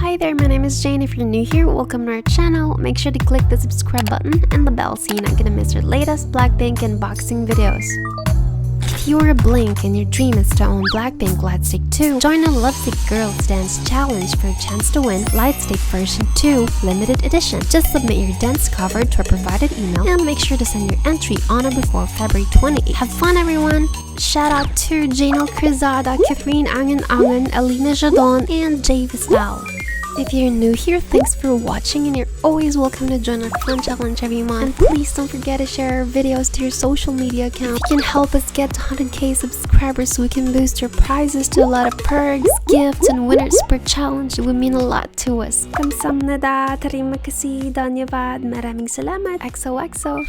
Hi there, my name is Jane. If you're new here, welcome to our channel. Make sure to click the subscribe button and the bell so you're not gonna miss our latest Blackpink unboxing videos. If you are a Blink and your dream is to own Blackpink Lightstick 2, join the Lovesick Girls Dance Challenge for a chance to win Lightstick version 2 limited edition. Just submit your dance cover to a provided email and make sure to send your entry on or before February 28. Have fun, everyone! Shout out to Janelle Cruzada, Catherine Angan, Alina Jadon, and Jay Vistal. If you're new here, thanks for watching and you're always welcome to join our fun challenge every month. And please don't forget to share our videos to your social media accounts. You can help us get to 100k subscribers so we can boost your prizes to a lot of perks, gifts, and winners per challenge. It would mean a lot to us. Kamsamnida, terima kasih, dhanyavad, maraming salamat, XOXO.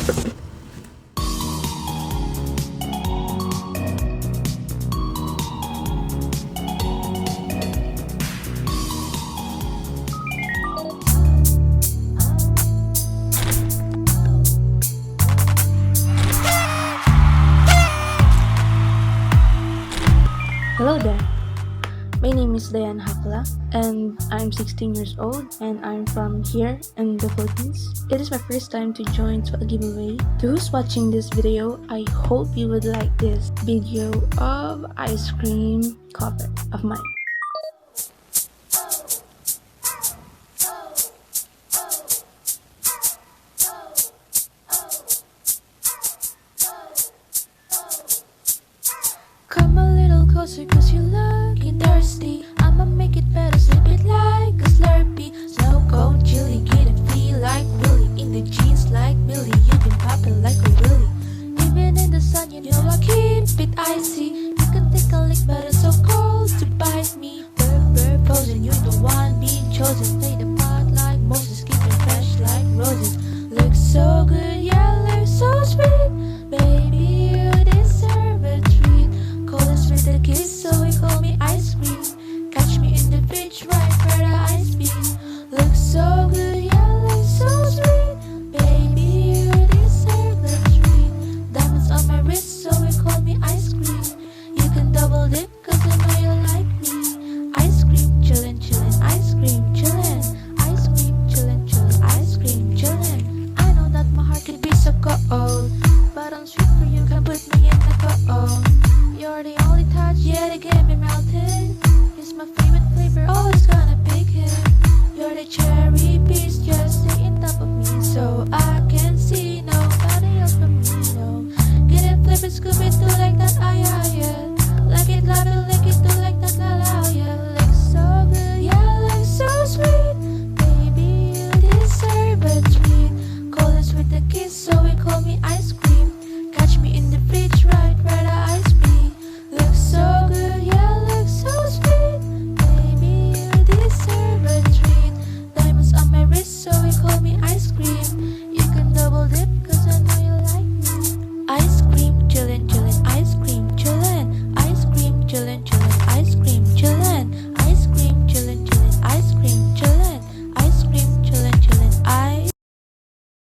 Hello there, my name is Dayan Hakla and I'm 16 years old and I'm from here in the Philippines. It is my first time to join to a giveaway. To who's watching this video, I hope you would like this video of ice cream cover of mine. Come a little closer cause you looking thirsty. I'ma make it better, slip it like a Slurpee. Snow cone chili, getting feel like Willy. In the jeans like Billy, you've been popping like a Willy. Even in the sun, you know I keep it icy. You can take a lick but it's so cold to bite me. Burr, posing, you're the one being chosen. Play the part like Moses, keeping fresh like roses. Look so good, yeah, look so sweet. Baby, you deserve a treat. Coldest with a kiss, so we call me ice cream. Catch me in the fridge, right where the ice be. Look so good, yeah, look so sweet. Baby, you deserve a treat. Diamonds on my wrist, so we call me ice cream. You can double dip, cause I know you like me. Ice cream, chillin', chillin', ice cream, chillin'. Ice cream, chillin', chillin', ice cream, chillin'. I know that my heart could be so cold, but I'm sweet for you, can put me in the cold. You're the only touch, yeah, to get me melted. It's my favorite flavor, always gonna pick him. You're the cherry piece, just stay on top of me, so I can see nobody else but me, no. Get it, flip it, scoop it, do like that, yeah. Like it, love it, lick it, do like that, la, yeah. Look so good, yeah, look so sweet. Baby, you deserve a treat. Coldest with a kiss, so we call me ice cream. Catch me in the fridge, right where the ice be. Look so good, yeah, look so sweet. Baby, you deserve a treat. Diamonds on my wrist, so we call me ice cream. You can double dip, cause I know you like me. Ice cream, chillin', chillin', ice cream, chillin'. Ice cream, chillin', chillin', ice cream, chillin'. Ice cream, chillin', chillin', ice cream, chillin'. Ice cream, chillin', chillin', ice.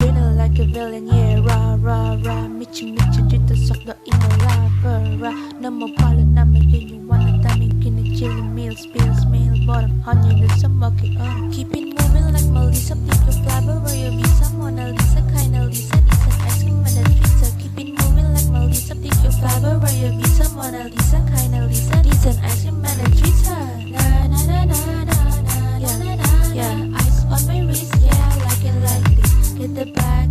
Feeling like a villain, yeah, rah, rah, rah. Mitchy, dito sakto inalapara. Na mapalo na magiging dami kinichili meals, pills, meal, bottom, honey, na sa maki, Keep it moving like Melissa, take your flower, where your visa, Mona Lisa, kinda Lisa, Lisa, ice cream and a pizza. Keep it moving like Melissa, take your flower, where your visa, Mona Lisa, kinda Lisa, Lisa, ice cream and a pizza. Na na na na na na, yeah, yeah, ice on my wrist, yeah, I like it like this. Get the bag.